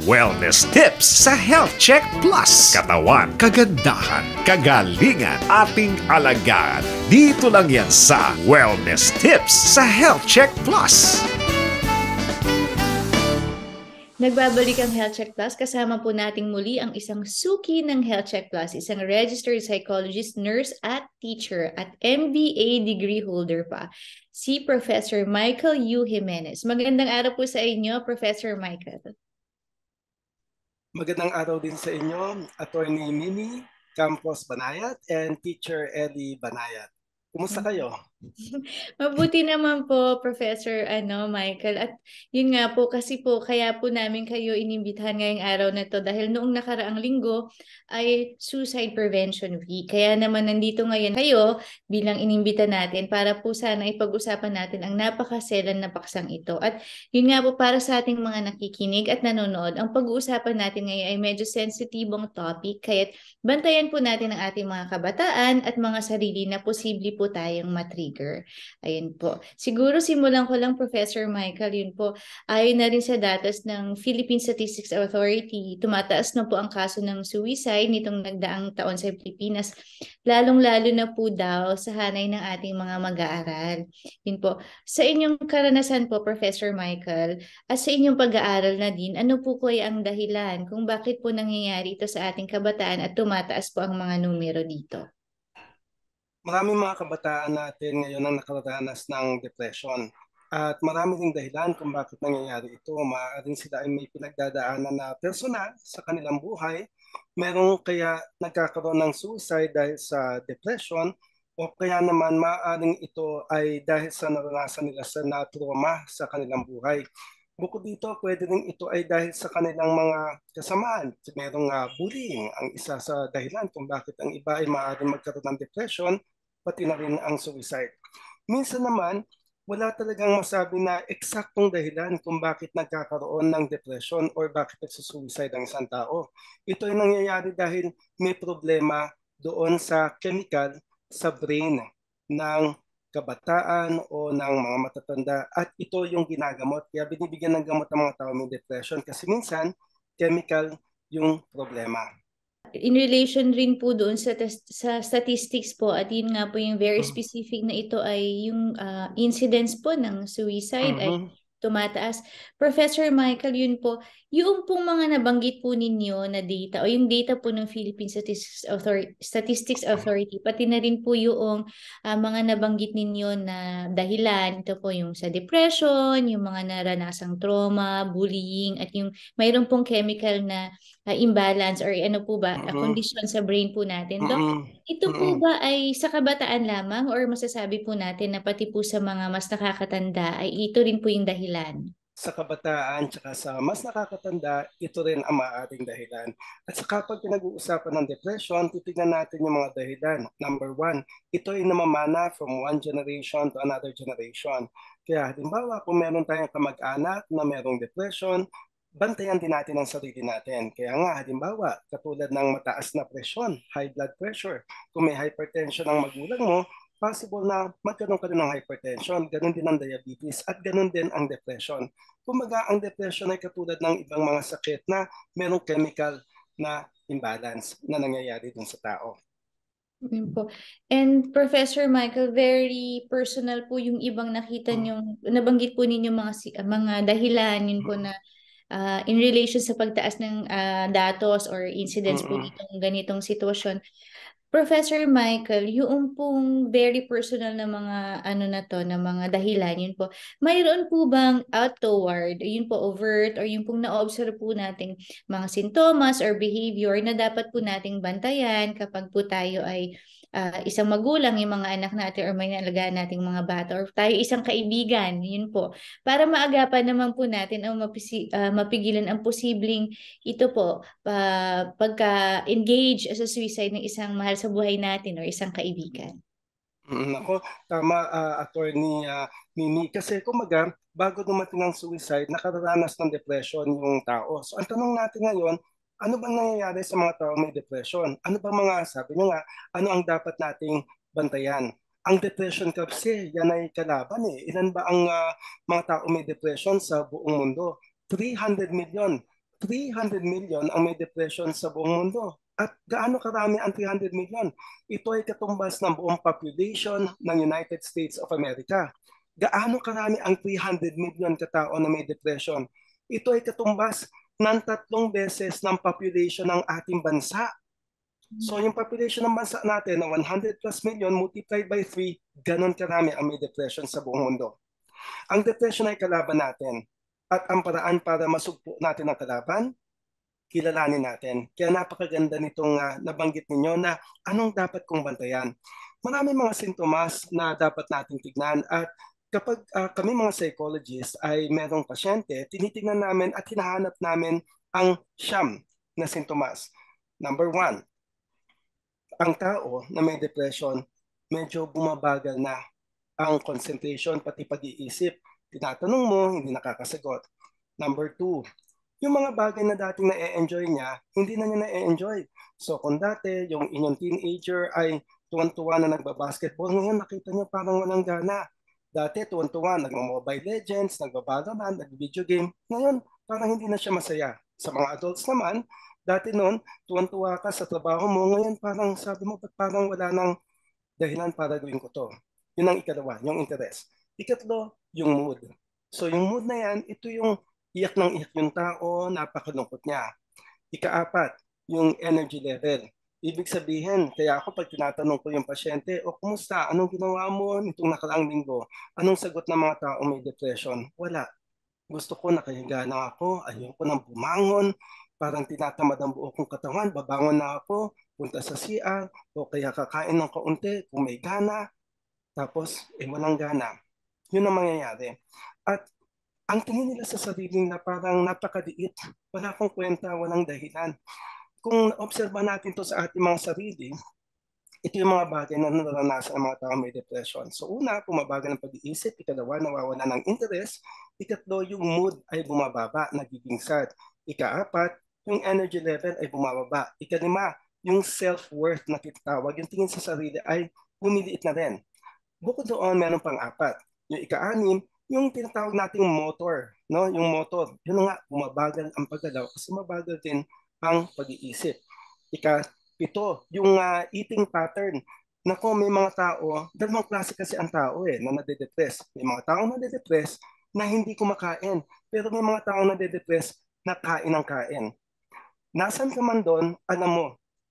Wellness tips sa Health Check Plus. Katawan, kagandahan, kagalingan, ating alagaan. Dito lang yan sa Wellness Tips sa Health Check Plus. Nagbabalik ang Health Check Plus. Kasama po nating muli ang isang suki ng Health Check Plus, isang registered psychologist, nurse at teacher at MBA degree holder pa, si Professor Michael U. Jimenez. Magandang araw po sa inyo, Professor Michael. Magandang araw din sa inyo, Attorney Mimi Campos Banayat and Teacher Ellie Banayat. Kumusta kayo? Mabuti naman po, Professor Michael. At yun nga po, kasi po, kaya po namin kayo inimbitahan ngayong araw na to dahil noong nakaraang linggo ay Suicide Prevention Week. Kaya naman nandito ngayon kayo bilang inimbita natin para po sana ipag-usapan natin ang napakaselan na paksang ito. At yun nga po, para sa ating mga nakikinig at nanonood, ang pag-uusapan natin ngayon ay medyo sensitibong topic. Kaya bantayan po natin ang ating mga kabataan at mga sarili na posible po tayong matrigger. Ayun po. Siguro simulan ko lang, Professor Michael, yun po. Ayon na rin sa datos ng Philippine Statistics Authority, tumataas na po ang kaso ng suicide nitong nagdaang taon sa Pilipinas, lalong-lalo na po daw sa hanay ng ating mga mag-aaral. Yun po. Sa inyong karanasan po, Professor Michael, at sa inyong pag-aaral na din, ano po kaya ang dahilan kung bakit po nangyayari ito sa ating kabataan at tumataas po ang mga numero dito? Maraming mga kabataan natin ngayon ang nakaranas ng depression. At marami ring dahilan kung bakit nangyayari ito. Maaaring sila ay may pinagdadaanan na personal sa kanilang buhay. Merong kaya nagkakaroon ng suicide dahil sa depression, o kaya naman maaaring ito ay dahil sa naranasan nila sa trauma sa kanilang buhay. Bukod dito, pwede rin ito ay dahil sa kanilang mga kasamaan. Merong bullying ang isa sa dahilan kung bakit ang iba ay maaaring magkaroon ng depression, pati na rin ang suicide. Minsan naman, wala talagang masabi na eksaktong dahilan kung bakit nagkakaroon ng depression or bakit nagsusuicide ang isang tao. Ito ay nangyayari dahil may problema doon sa chemical sa brain ng kabataan o ng mga matatanda at ito yung ginagamot. Kaya binibigyan ng gamot ang mga tao may depression kasi minsan chemical yung problema. In relation rin po doon sa statistics po, at yun nga po yung very specific na ito ay yung incidence po ng suicide ay tumataas. Professor Michael, yun po, yung pong mga nabanggit po ninyo na data o yung data po ng Philippine Statistics Authority, pati na rin po yung mga nabanggit ninyo na dahilan, ito po yung sa depression, yung mga naranasang trauma, bullying, at yung mayroon pong chemical na imbalance or ano po ba, kondisyon sa brain po natin. Dok, ito po ba ay sa kabataan lamang or masasabi po natin na pati po sa mga mas nakakatanda ay ito rin po yung dahilan? Sa kabataan at sa mas nakakatanda, ito rin ang maaaring dahilan. At sa kapag pinag-uusapan ng depression, titignan natin yung mga dahilan. Number one, ito ay namamana from one generation to another generation. Kaya halimbawa, kung meron tayong kamag-anak na merong depression, bantayan din natin ang sarili natin. Kaya nga, halimbawa, katulad ng mataas na presyon, high blood pressure, kung may hypertension ang magulang mo, possible na magkaroon ka rin ng hypertension, ganun din ang diabetes, at ganun din ang depression. Kumbaga, ang depression ay katulad ng ibang mga sakit na merong chemical na imbalance na nangyayari dun sa tao. And Professor Michael, very personal po yung ibang nakita nyo, nabanggit po ninyo mga dahilan, yun po na in relation sa pagtaas ng datos or incidents po nitong ganitong sitwasyon. Professor Michael, yung pong very personal na mga na mga dahilan, yun po, mayroon po bang outward, yun po overt, or yung pong na-observe po nating mga sintomas or behavior na dapat po nating bantayan kapag po tayo ay isang magulang, yung mga anak natin or may naalagaan nating mga bata, or tayo isang kaibigan, yun po, para maagapan naman po natin o mapigilan ang posibleng ito po, pagka-engage sa suicide ng isang mahal sa buhay natin o isang kaibigan. Ako, tama, Attorney Mimi. Kasi kumaga, bago dumating ang suicide, nakaranas ng depression yung tao. So ang tanong natin ngayon, ano bang nangyayari sa mga tao may depression? Ano ba mga, sabi niyo nga, ano ang dapat nating bantayan? Ang depression kasi, yan ay kalaban eh. Ilan ba ang mga tao may depression sa buong mundo? 300 million. 300 million ang may depression sa buong mundo. At gaano karami ang 300 million? Ito ay katumbas ng buong population ng United States of America. Gaano karami ang 300 million katao na may depression? Ito ay katumbas ng 3 beses ng population ng ating bansa. So yung population ng bansa natin na 100 plus million multiplied by 3, ganon karami ang may depression sa buong mundo. Ang depression ay kalaban natin. At ang paraan para masugpo natin ang kalaban, kilalanin natin. Kaya napakaganda nitong nabanggit ninyo na anong dapat kong bantayan. Maraming mga sintomas na dapat nating tignan at kapag kami mga psychologists ay merong pasyente, tinitingnan namin at hinahanap namin ang siyam na sintomas. Number 1, ang tao na may depression, medyo bumabagal na ang concentration pati pag-iisip. Tinatanong mo, hindi nakakasagot. Number 2, yung mga bagay na dating na-enjoy niya, hindi na niya na-enjoy. So kung dati, yung inyong teenager ay tuwan-tuwa na nagbabasketball, ngayon nakita niya parang walang gana. Dati tuwan-tuwa, nagmo-Mobile Legends, nagbabalorant, nag-video game. Ngayon, parang hindi na siya masaya. Sa mga adults naman, dati noon, tuwan-tuwa ka sa trabaho mo, ngayon parang sabi mo, parang wala nang dahilan para gawin ko to. Yun ang ikalawa, yung interest. Ikatlo, yung mood. So yung mood na yan, ito yung iyak ng iyak yung tao, napakalungkot niya. Ikaapat, yung energy level. Ibig sabihin, kaya ako pag tinatanong ko yung pasyente, o kumusta, anong ginawa mo nitong nakaraang linggo? Anong sagot ng mga tao may depression? Wala. Gusto ko nakahiga na ako, ayoko nang bumangon, parang tinatamad ang buo kong katawan, babangon na ako, punta sa CR, o kaya kakain ng kaunti kung may gana, tapos walang gana. Yun ang mangyayari. At ang tingin nila sa sarili na parang napakaliit, wala akong kwenta, walang dahilan. Kung obserba natin to sa ating mga sarili, ito yung mga bagay na naranasan ng mga tao may depression. So una, bumabagal ng pag-iisip. Ikalawa, nawawala ng interest. Ikatlo, yung mood ay bumababa, nagiging sad. Ikaapat, yung energy level ay bumababa. Ikalima, yung self-worth na tinatawag, yung tingin sa sarili ay lumiliit na rin. Bukod doon, meron pang apat. Yung ika-anim, yung tinatawag nating motor, no? Yung motor, yun nga, bumabagal ang paggalaw kasi mabagal din ang pag-iisip. Ika-pito, yung eating pattern. Nako, may mga tao, dalawang klase kasi ang tao na nade-depress. May mga tao nade-depress na hindi kumakain, pero may mga tao nade-depress na kain ng kain. Nasaan ka man doon, alam mo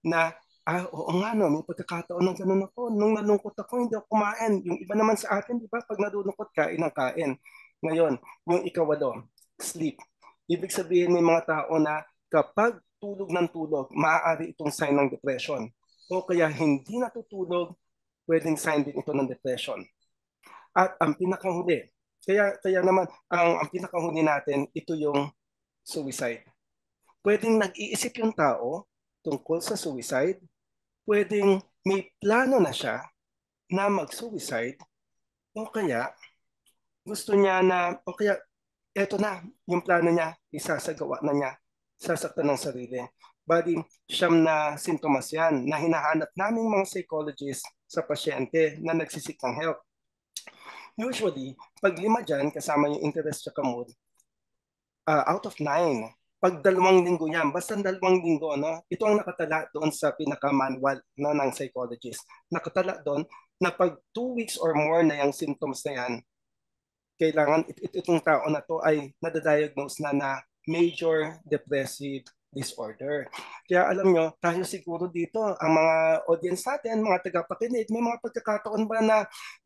na oo nga no, may pagkakataon ng ganun ako. Nung nalungkot ako, hindi ako kumain. Yung iba naman sa atin, di ba, pag nalulungkot, kain ng kain. Ngayon, yung ikawalo, sleep. Ibig sabihin may mga tao na kapag tulog ng tulog, maaari itong sign ng depression. O kaya hindi natutulog, pwedeng sign din ito ng depression. At ang pinakahuli, kaya naman, ang pinakahuli natin, ito yung suicide. Pwedeng nag-iisip yung tao tungkol sa suicide, pwedeng may plano na siya na mag-suicide o kaya gusto niya na, o kaya eto na, yung plano niya, isasagawa na niya, sasaktan ng sarili. Bali, siyam na sintomas yan na hinahanap naming mga psychologist sa pasyente na nagsisik ng help. Usually, pag 5 dyan, kasama yung interest at mood, out of 9, pag 2 linggo yan, basta 2 linggo, no? Ito ang nakatala doon sa pinaka-manual no, ng psychologist. Nakatala doon na pag 2 weeks or more na yung symptoms na yan, kailangan itong tao na to ay nadadiagnose na major depressive disorder. Kaya alam nyo, tayo siguro dito, ang mga audience natin, mga tagapakinig, may mga pagkakataon ba na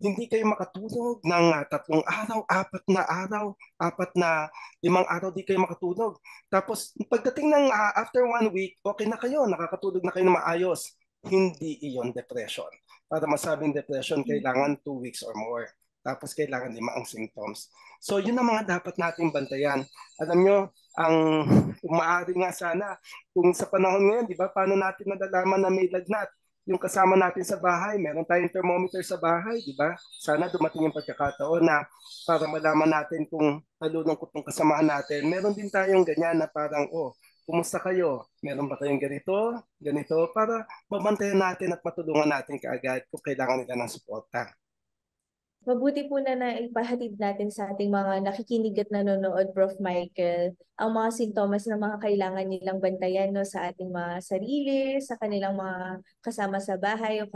hindi kayo makatulog ng 3 araw, 4 na araw, 4 na 5 araw di kayo makatulog. Tapos pagdating ng after 1 week, okay na kayo, nakakatulog na kayo na maayos. Hindi iyon depression. Para masabing depression, kailangan 2 weeks or more. Tapos kailangan 5 ang symptoms. So yun ang mga dapat nating bantayan. Alam nyo, ang maaari nga sana, kung sa panahon ngayon, di ba, paano natin nadalaman na may lagnat? Yung kasama natin sa bahay, meron tayong thermometer sa bahay, di ba? Sana dumating yung pagkakataon na para malaman natin kung nalulungkot ng kasamahan natin. Meron din tayong ganyan na parang, kumusta kayo? Meron ba kayong ganito, para mabantayan natin at matulungan natin kaagad kung kailangan nila ng suporta. Mabuti po na naipahatid natin sa ating mga nakikinig at nanonood, Prof. Michael, ang mga sintomas na mga kailangan nilang bantayan, no, sa ating mga sarili, sa kanilang mga kasama sa bahay o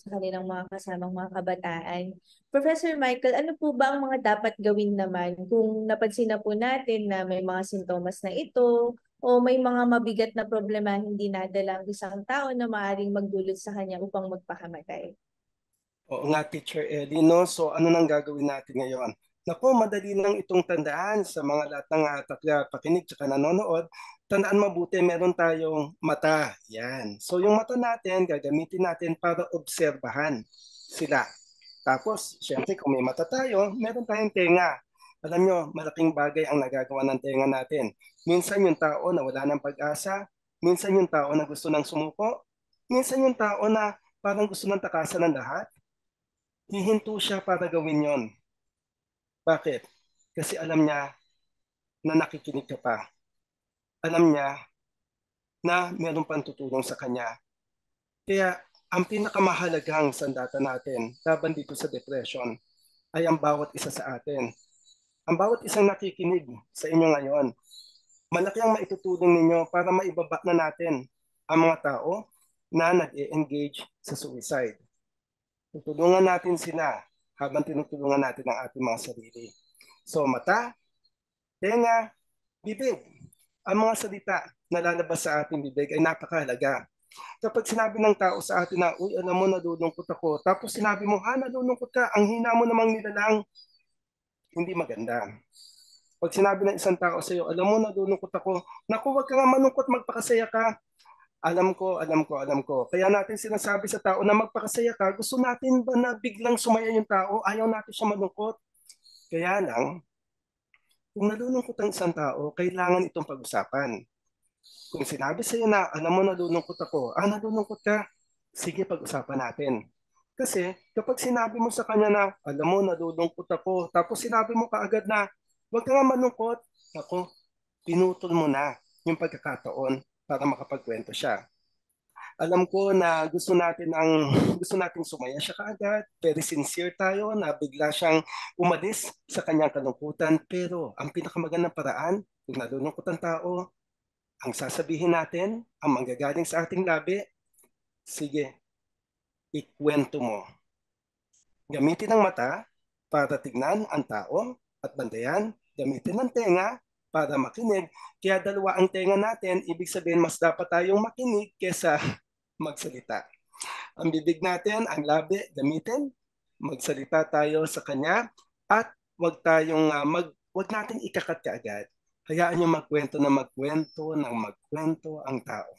sa kanilang mga kasamang mga kabataan. Professor Michael, ano po ba ang mga dapat gawin naman kung napansin na po natin na may mga sintomas na ito o may mga mabigat na problema hindi nadala ang isang tao na maaaring magdulot sa kanya upang magpakamatay? Oo nga, Teacher Ellie, no? So ano nang gagawin natin ngayon? Naku, madali lang itong tandaan sa mga lahat ng pakinig tsaka nanonood. Tandaan mabuti, meron tayong mata. Yan. So yung mata natin, gagamitin natin para obserbahan sila. Tapos, syempre, kung may mata tayo, meron tayong tenga. Alam nyo, malaking bagay ang nagagawa ng tenga natin. Minsan yung tao na wala ng pag-asa, minsan yung tao na gusto ng sumuko, minsan yung tao na parang gusto ng takasan ng lahat. Hihinto siya para gawin yon. Bakit? Kasi alam niya na nakikinig ka pa. Alam niya na meron pang tutulong sa kanya. Kaya ang pinakamahalagang sandata natin laban dito sa depression ay ang bawat isa sa atin. Ang bawat isang nakikinig sa inyo ngayon, malaki ang maitutulong ninyo para maibaba na natin ang mga tao na nag-e-engage sa suicide. Tutulungan natin sila habang tinutulungan natin ang ating mga sarili. So mata, tenga, bibig. Ang mga salita na lalabas sa ating bibig ay napakahalaga. Kapag sinabi ng tao sa atin na, uy, alam mo, nalulungkot ako. Tapos sinabi mo, ha, nalulungkot ka. Ang hina mo namang nilalang. Hindi maganda. Pag sinabi ng isang tao sa iyo, alam mo, nalulungkot ako. Naku, wag ka nga malungkot, magpakasaya ka. Alam ko, alam ko, alam ko. Kaya natin sinasabi sa tao na magpakasaya ka. Gusto natin ba na biglang sumaya yung tao? Ayaw natin siya malungkot. Kaya lang, kung nalulungkot ang isang tao, kailangan itong pag-usapan. Kung sinabi sa'yo na, alam mo, nalulungkot ako, nalulungkot ka, sige, pag-usapan natin. Kasi kapag sinabi mo sa kanya na, alam mo, nalulungkot ako, tapos sinabi mo kaagad na, huwag ka nga malungkot, ako, pinutol mo na yung pagkakataon para makapagkwento siya. Alam ko na gusto nating sumaya siya kaagad, very sincere tayo na bigla siyang umalis sa kanyang kalungkutan, pero ang pinakamagandang paraan, kung nalulungkot ang tao, ang sasabihin natin, ang manggagaling sa ating labi, sige, ikwento mo. Gamitin ang mata para tignan ang tao at bantayan. Gamitin ang tenga para makinig. Kaya dalawa ang tenga natin, ibig sabihin mas dapat tayong makinig kesa magsalita. Ang bibig natin, ang labi, gamitin. Magsalita tayo sa kanya at wag natin ikakat kaagad. Hayaan niyo magkwento ng magkwento ang tao.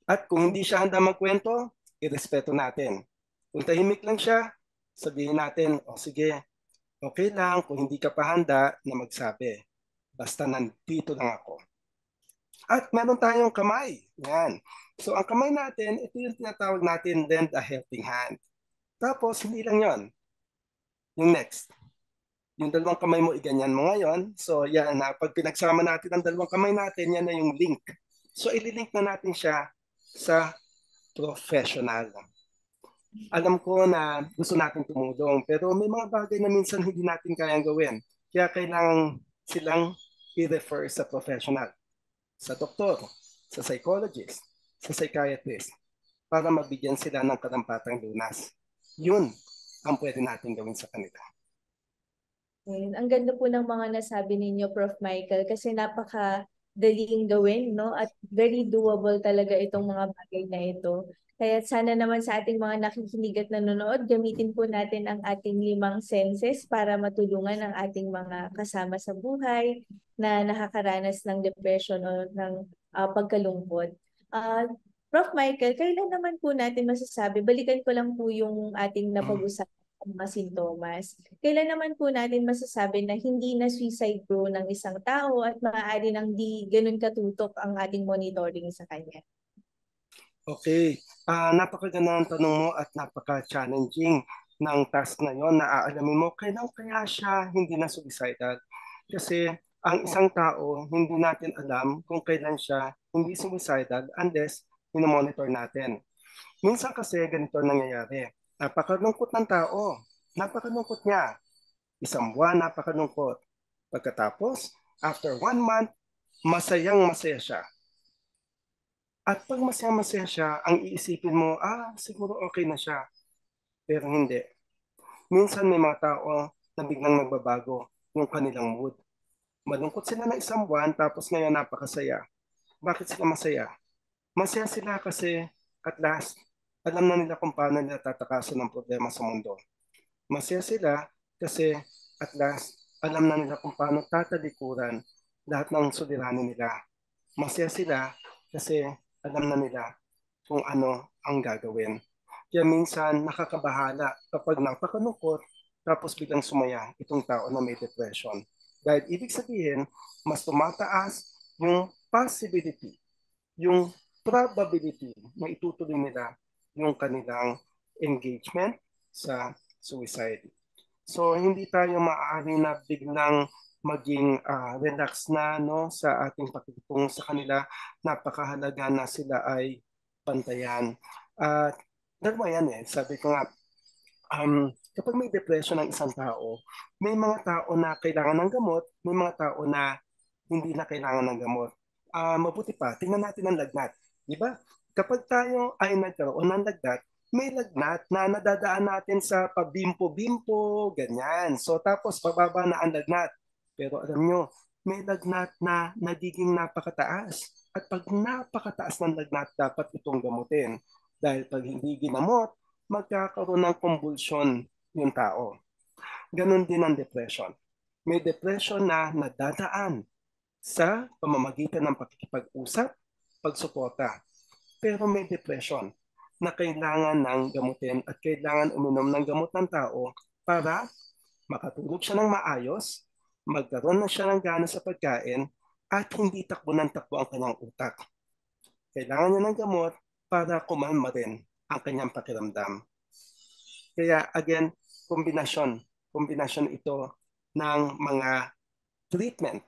At kung hindi siya handa magkwento, irespeto natin. Kung tahimik lang siya, sabihin natin, o sige, okay lang kung hindi ka pa handa na magsabi. Basta nandito lang ako. At meron tayong kamay. Yan. So ang kamay natin, ito yung tinatawag natin lend a helping hand. Tapos, hindi lang yon. Yung next. Yung dalawang kamay mo, iganyan mo ngayon. So yan, pag pinagsama natin ang dalawang kamay natin, yan na yung link. So ililink na natin siya sa professional. Alam ko na gusto natin tumulong, pero may mga bagay na minsan hindi natin kayang gawin. Kaya kailangan silang i-refer sa professional, sa doktor, sa psychologist, sa psychiatrist, para mabigyan sila ng karampatang lunas. Yun ang pwede natin gawin sa kanila. Ang ganda po ng mga nasabi ninyo, Prof. Michael, kasi napakadaling gawin, no? At very doable talaga itong mga bagay na ito. Kaya sana naman sa ating mga nakikinig at nanonood, gamitin po natin ang ating 5 senses para matulungan ang ating mga kasama sa buhay na nakakaranas ng depression o ng pagkalungkot. Prof. Michael, kailan naman po natin masasabi, balikan ko lang po yung ating napag-usapan mga sintomas. Kailan naman po natin masasabi na hindi na suicide prone ng isang tao at maaari nang di ganun katutok ang ating monitoring sa kanya? Okay. Napakaganda ng tanong mo at napaka-challenging ng task na yon na aalamin mo kailan kaya siya hindi na suicidal. Kasi ang isang tao, hindi natin alam kung kailan siya hindi suicidal unless minomonitor natin. Minsan kasi ganito nangyayari. Napakalungkot ng tao. Napakalungkot niya. Isang buwan, napakalungkot. Pagkatapos, after 1 month, masayang-masaya siya. At pag masaya-masaya siya, ang iisipin mo, siguro okay na siya. Pero hindi. Minsan may mga tao na biglang nagbabago yung kanilang mood. Malungkot sila ng isang buwan, tapos ngayon napakasaya. Bakit sila masaya? Masaya sila kasi at last, alam na nila kung paano nila tatakasan ng problema sa mundo. Masaya sila kasi at last, alam na nila kung paano tatalikuran lahat ng suliranin nila. Masaya sila kasi alam na nila kung ano ang gagawin. Kaya minsan nakakabahala kapag napakalungkot tapos biglang sumaya itong tao na may depression. Dahil ibig sabihin, mas tumataas yung possibility, yung probability na itutuloy nila yung kanilang engagement sa suicide. So hindi tayo maaari na biglang maging relax na sa ating pakikitungo sa kanila. Napakahalaga na sila ay pantayan. At dalawa yan sabi ko nga, kapag may depression ng isang tao, may mga tao na kailangan ng gamot, may mga tao na hindi na kailangan ng gamot. Mabuti pa, tingnan natin ang lagnat. Di ba? Kapag tayo ay nagkaroon ng lagnat, may lagnat na nadadaan natin sa pabimpo-bimpo, ganyan. So tapos bababa na ang lagnat. Pero alam nyo, may lagnat na nagiging napakataas. At pag napakataas ng lagnat, dapat itong gamutin. Dahil pag hindi ginamot, magkakaroon ng convulsion yung tao. Ganon din ang depression. May depression na nadadaan sa pamamagitan ng pakikipag-usap, pagsuporta. Pero may depression na kailangan ng gamutin at kailangan uminom ng gamot ng tao para makatulog siya ng maayos, magkaroon na siya ng gana sa pagkain, at hindi takbo ng takbo ang kanyang utak. Kailangan niya ng gamot para kumalma rin ang kanyang pakiramdam. Kaya again, kombinasyon ito ng mga treatment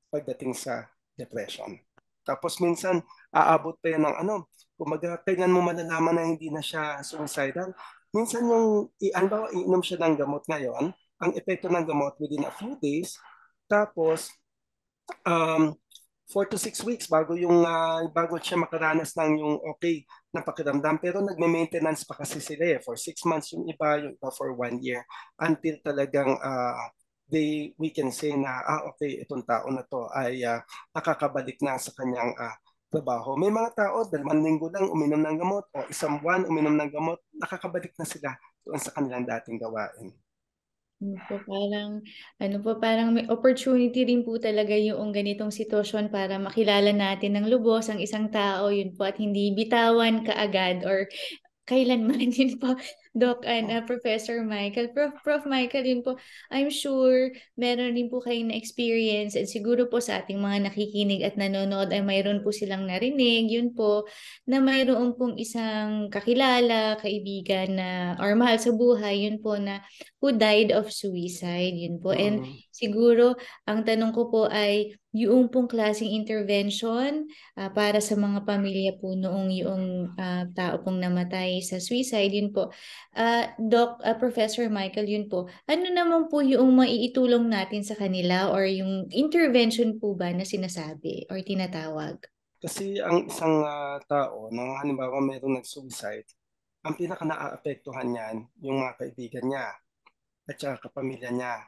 pagdating sa depression. Tapos minsan, aabot pa yan ng kumaga, kailan mo malalaman na hindi na siya suicidal? Minsan iinom siya ng gamot ngayon, ang epekto ng gamot within a few days, tapos 4 to 6 weeks bago siya makaranas ng yung okay na pakiramdam. Pero nagme-maintenance pa kasi sila for 6 months yung iba for 1 year until talagang we can say na okay, itong tao na to ay nakakabalik na sa kanyang trabaho. May mga tao, 2 linggo lang uminom ng gamot o 1 buwan uminom ng gamot, nakakabalik na sila doon sa kanilang dating gawain. Parang may opportunity rin po talaga yung ganitong sitwasyon para makilala natin ng lubos ang isang tao, yun po, at hindi bitawan kaagad or kailanman din po, Doc and Professor Michael. Prof Michael, yun po, I'm sure meron din po kayong na-experience and siguro po sa ating mga nakikinig at nanonood ay mayroon po silang narinig, yun po, na mayroon pong isang kakilala, kaibigan na, or mahal sa buhay, yun po na who died of suicide, yun po. And siguro, ang tanong ko po ay, yung pong klaseng intervention para sa mga pamilya po noong yung tao pong namatay sa suicide, yun po. Doc, Professor Michael, yun po. Ano naman po yung maiitulong natin sa kanila or yung intervention po ba na sinasabi or tinatawag? Kasi ang isang tao, halimbawa mayroong nag-suicide, ang pinaka naaapektuhan niyan, yung mga kaibigan niya at saka kapamilya niya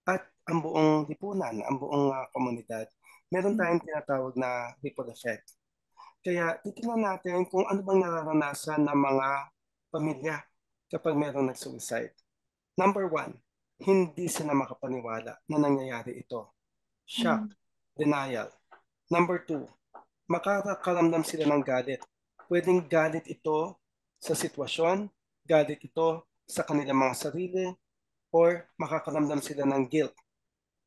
at ang buong lipunan, ang buong komunidad. Meron tayong tinatawag na ripple effect. Kaya titingnan natin kung ano bang nararanasan ng mga pamilya kapag mayroong nag-suicide. Number 1, hindi sila makapaniwala na nangyayari ito. Shock, denial. Number 2, makakaramdam sila ng galit. Pwedeng galit ito sa sitwasyon, galit ito sa kanilang mga sarili, or makakaramdam sila ng guilt.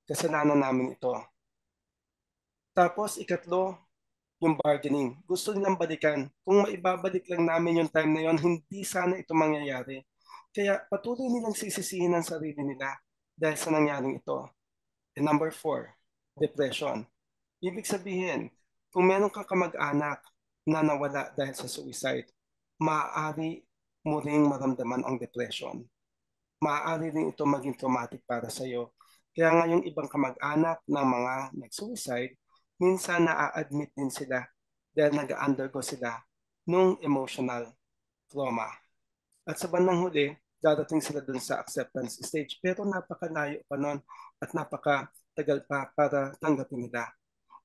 Kasalanan namin ito. Tapos, ikatlo, yung bargaining. Gusto nilang balikan. Kung maibabalik lang namin yung time na yon, hindi sana ito mangyayari. Kaya patuloy nilang sisisihin ang sarili nila dahil sa nangyaring ito. And number 4, depression. Ibig sabihin, kung meron kang kamag-anak na nawala dahil sa suicide, maaari mo ring maramdaman ang depression. maaari rin ito maging traumatic para sa iyo. Kaya nga yung ibang kamag-anak ng mga nag-suicide, minsan na-admit din sila dahil nag-undergo sila nung emotional trauma. At sa bandang huli, dadating sila dun sa acceptance stage. Pero napakalayo pa nun at napakatagal pa para tanggapin nila.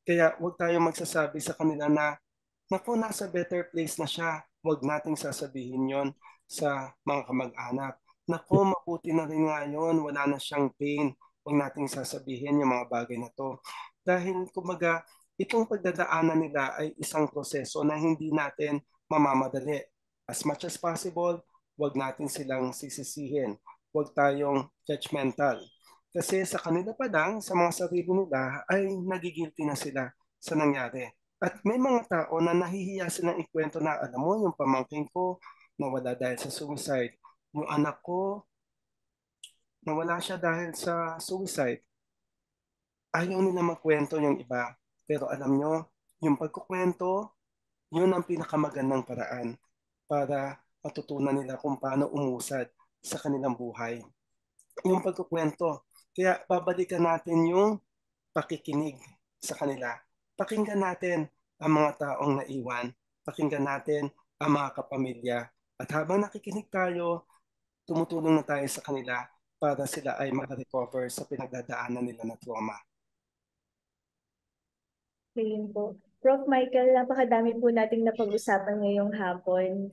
Kaya huwag tayo magsasabi sa kanila na, naku, nasa better place na siya. Huwag nating sasabihin yon sa mga kamag-anak. Naku, mabuti na rin ngayon, wala na siyang pain. Huwag nating sasabihin yung mga bagay na to. Dahil kumbaga, itong pagdadaanan nila ay isang proseso na hindi natin mamamadali. As much as possible, huwag natin silang sisisihin. Huwag tayong judgmental. Kasi sa kanila pa lang, sa mga sarili nila, ay nagigilty na sila sa nangyari. At may mga tao na nahihiya silang ikwento na, alam mo, yung pamangkin ko nawala dahil sa suicide. Yung anak ko, nawala siya dahil sa suicide. Ayaw nila magkwento yung iba. Pero alam nyo, yung pagkukwento, yun ang pinakamagandang paraan para matutunan nila kung paano umusad sa kanilang buhay. Yung pagkukwento. Kaya babalikan natin yung pakikinig sa kanila. Pakinggan natin ang mga taong naiwan. Pakinggan natin ang mga kapamilya. At habang nakikinig tayo, tumutulong na tayo sa kanila para sila ay makarecover sa pinagdadaanan nila na trauma. Ayun po. Prof. Michael, napakadami po nating napag-usapan ngayong hapon.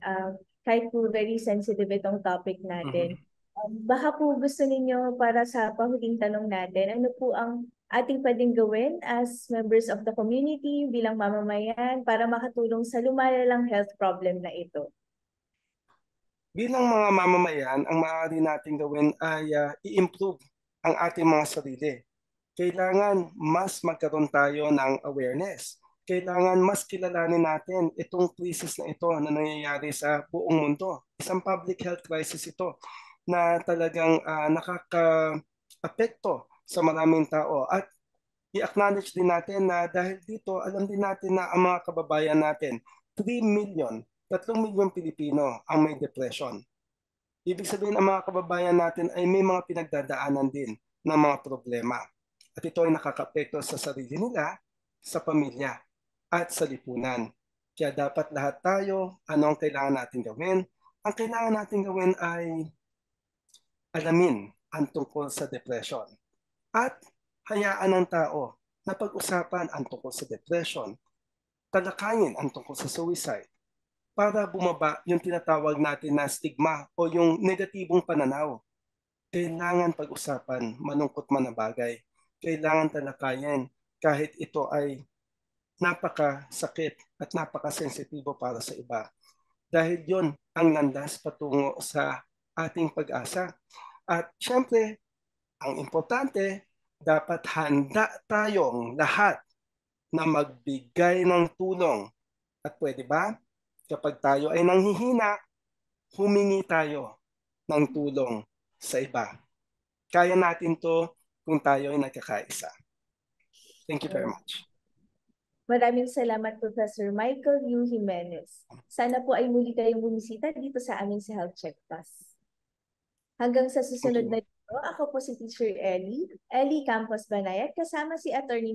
Kahit po very sensitive itong topic natin. Baka po gusto ninyo para sa panghuling tanong natin, ano po ang ating pwedeng gawin as members of the community bilang mamamayan para makatulong sa lumalalang health problem na ito? Bilang mga mamamayan, ang maaari nating gawin ay i-improve ang ating mga sarili. Kailangan mas magkaroon tayo ng awareness. Kailangan mas kilalanin natin itong crisis na ito na nangyayari sa buong mundo. Isang public health crisis ito na talagang nakaka-apekto sa maraming tao. At i-acknowledge din natin na dahil dito, alam din natin na ang mga kababayan natin, 3 million, 3 milyon Pilipino ang may depression. Ibig sabihin, ang mga kababayan natin ay may mga pinagdadaanan din ng mga problema. At ito ay nakakapekto sa sarili nila, sa pamilya, at sa lipunan. Kaya dapat lahat tayo, ano ang kailangan natin gawin? Ang kailangan natin gawin ay alamin ang tungkol sa depression. At hayaan ng tao na pag-usapan ang tungkol sa depression, talakayin ang tungkol sa suicide, para bumaba yung tinatawag natin na stigma o yung negatibong pananaw. Kailangan pag-usapan, malungkot man na bagay. Kailangan talakayin kahit ito ay napakasakit at napakasensitibo para sa iba. Dahil yon ang landas patungo sa ating pag-asa. At syempre, ang importante, dapat handa tayong lahat na magbigay ng tulong. At pwede ba? Kapag tayo ay nanghihina, humingi tayo ng tulong sa iba. Kaya natin to kung tayo ay nagkakaisa. Thank you very much. Maraming salamat, Professor Michael U. Jimenez. Sana po ay muli kayong bumisita dito sa amin sa Health Check Plus. Hanggang sa susunod na dito, ako po si Teacher Ellie Campos Banayat, kasama si Attorney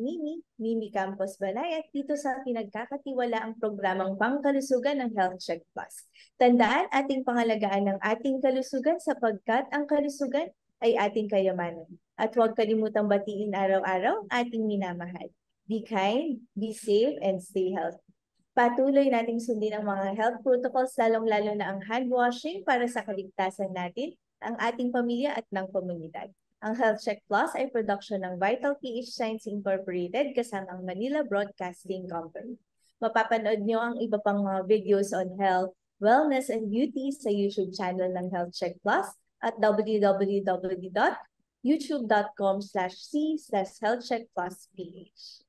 Mimi Campos Banayat, dito sa pinagkakatiwalaang programang Pangkalusugan ng Health Check Plus. Tandaan ating pangalagaan ng ating kalusugan sapagkat ang kalusugan ay ating kayamanan. At huwag kalimutang batiin araw-araw ating minamahal. Be kind, be safe, and stay healthy. Patuloy nating sundin ang mga health protocols, lalong-lalo na ang hand washing para sa kaligtasan natin, ang ating pamilya at ng komunidad. Ang Health Check Plus ay production ng Vital PH Science Incorporated kasama ang Manila Broadcasting Company. Mapapanood nyo ang iba pang mga videos on health, wellness, and beauty sa YouTube channel ng Health Check Plus at www.youtube.com/c/healthcheckplusph.